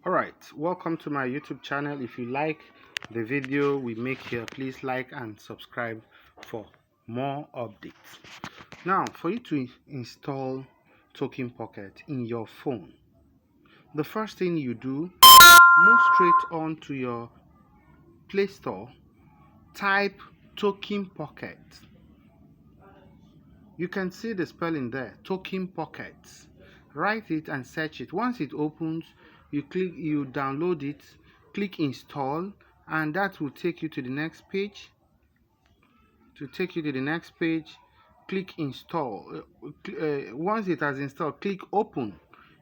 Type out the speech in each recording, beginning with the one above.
Alright, welcome to my YouTube channel. If you like the video we make here, please like and subscribe for more updates. Now, for you to install Tokenpocket in your phone, the first thing you do, move straight on to your Play Store, type Tokenpocket. You can see the spelling there, Tokenpocket. Write it and search it. Once it opens, you download it, click install, and that will take you to the next page. Click install. Once it has installed, click open.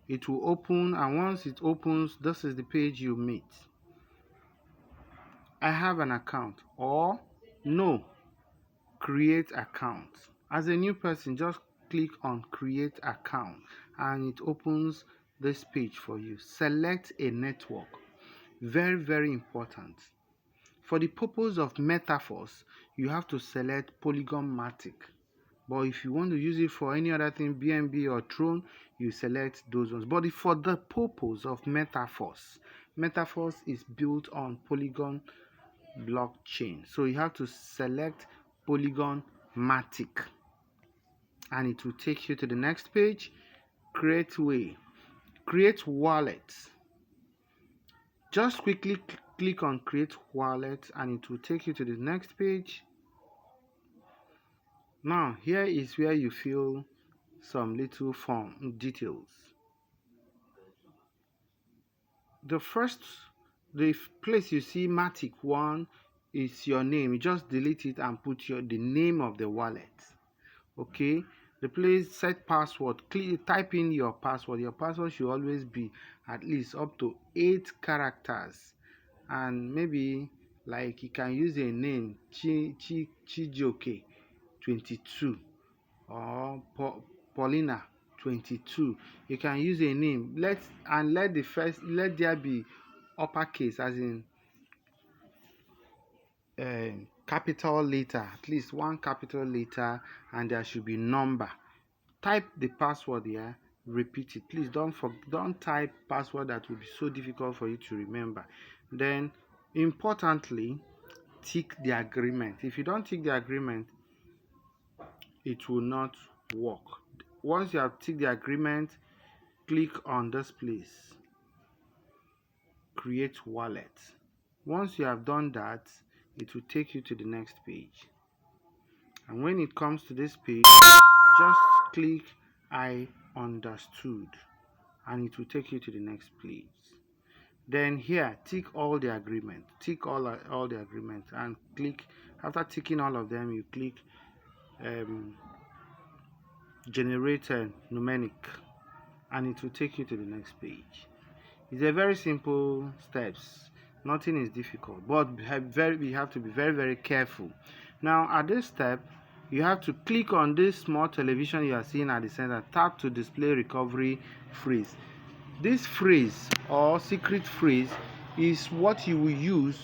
It will open, and once it opens, this is the page you meet. I have an account, or no, create account. As a new person, just click on create account and it opens this page for you. Select a network. Very important. For the purpose of MetaForce, you have to select Polygon-matic. But if you want to use it for any other thing, BNB or Tron, you select those ones. But for the purpose of MetaForce, MetaForce is built on Polygon blockchain. So you have to select Polygon-matic. And it will take you to the next page. Create wallet. Just quickly click on create wallet and it will take you to the next page. Now here is where you fill some little form details. The place you see Matic 1 is your name. You just delete it and put the name of the wallet. Okay, the place set password, type in your password. Your password should always be at least up to 8 characters, and maybe like you can use a name Chijoke 22 or Paulina 22. You can use a name. Let there be uppercase, as in capital letter, at least one capital letter, and there should be number. Type the password here, repeat it. Please don't type password that will be so difficult for you to remember. Then importantly, tick the agreement. If you don't tick the agreement, it will not work. Once you have ticked the agreement, click on this place, create wallet. Once you have done that, it will take you to the next page. And when it comes to this page, just click I understood and it will take you to the next place. Then here, tick all the agreement. Tick all the agreements and click. After ticking all of them, you click generate mnemonic and it will take you to the next page. It's a very simple steps. Nothing is difficult, but we have to be very careful. Now at this step, you have to click on this small television you are seeing at the center. Tap to display recovery phrase. This phrase or secret phrase is what you will use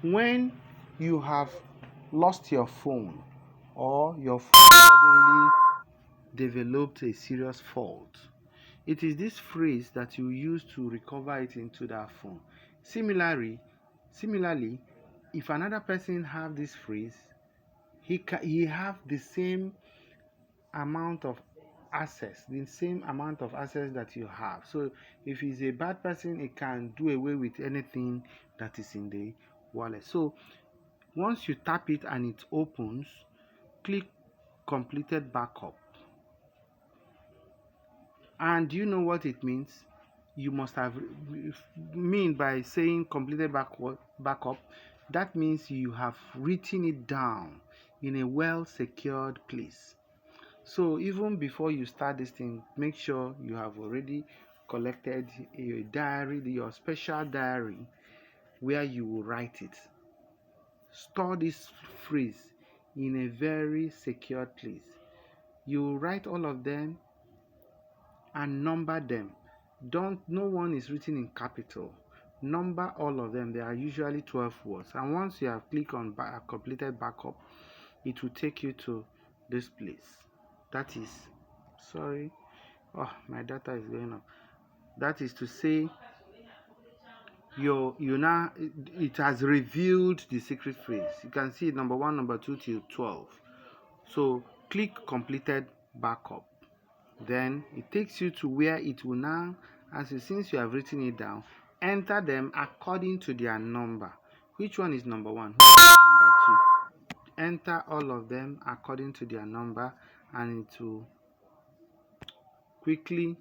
when you have lost your phone or your phone suddenly developed a serious fault. It is this phrase that you use to recover it into that phone. Similarly, if another person have this phrase, he have the same amount of access, that you have. So if he's a bad person, he can do away with anything that is in the wallet. So once you tap it and it opens, click completed backup. And do you know what it means? You must have mean by saying completed backup, that means you have written it down in a well secured place. So even before you start this thing, make sure you have already collected a diary, your special diary, where you will write it. Store this phrase in a very secure place. You will write all of them and number them. No one is written in capital. Number all of them. There are usually 12 words. And once you have clicked on completed backup, it will take you to this place. That is, sorry, oh, my data is going up. That is to say, you now it has revealed the secret phrase. You can see number 1, number 2 till 12. So click completed backup. Then it takes you to where it will now, since you have written it down, enter them according to their number. Which one is number 1? Which one is number 2? Enter all of them according to their number, and it will quickly,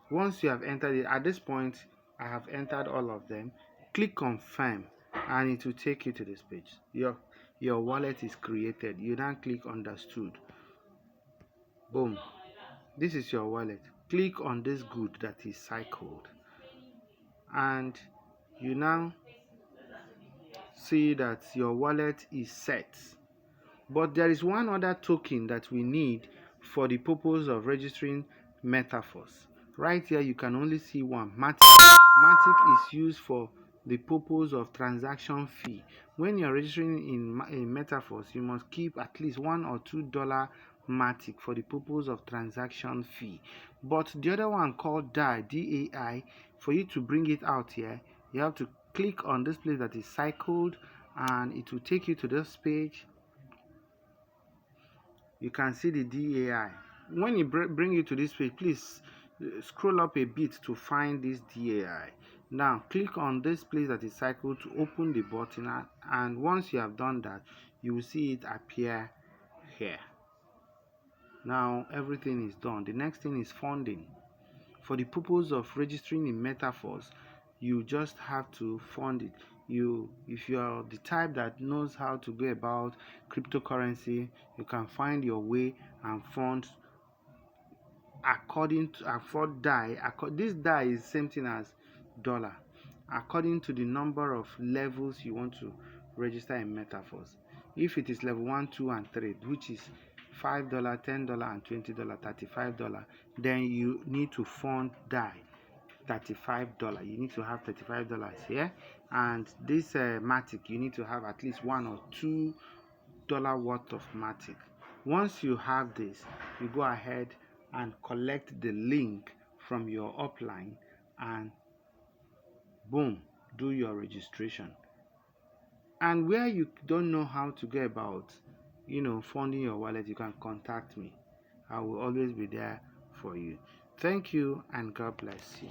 once you have entered it, at this point I have entered all of them, click confirm and it will take you to this page. Your wallet is created. You now click understood. Boom, this is your wallet. Click on this good that is cycled, and you now see that your wallet is set. But there is one other token that we need for the purpose of registering MetaForce. Right here you can only see one, Matic. Matic is used for the purpose of transaction fee. When you're registering in MetaForce, you must keep at least $1 or $2 Matic for the purpose of transaction fee. But the other one called DAI, DAI, for you to bring it out here, you have to click on this place that is cycled, and it will take you to this page. You can see the DAI. When it bring you to this page, please scroll up a bit to find this DAI. Now click on this place that is cycled to open the button, and once you have done that, you will see it appear here. Now everything is done. The next thing is funding. For the purpose of registering in MetaForce, you just have to fund it. If you are the type that knows how to go about cryptocurrency, you can find your way and fund according to afford DAI. This DAI is same thing as dollar, according to the number of levels you want to register in MetaForce. If it is level 1, 2, and 3, which is $5, $10, and $20, $35, then you need to fund DAI $35. You need to have $35 here, and this Matic, you need to have at least $1 or $2 worth of Matic. Once you have this, you go ahead and collect the link from your upline, and boom, do your registration. And where you don't know how to go about funding your wallet, you can contact me. I will always be there for you. Thank you, and God bless you.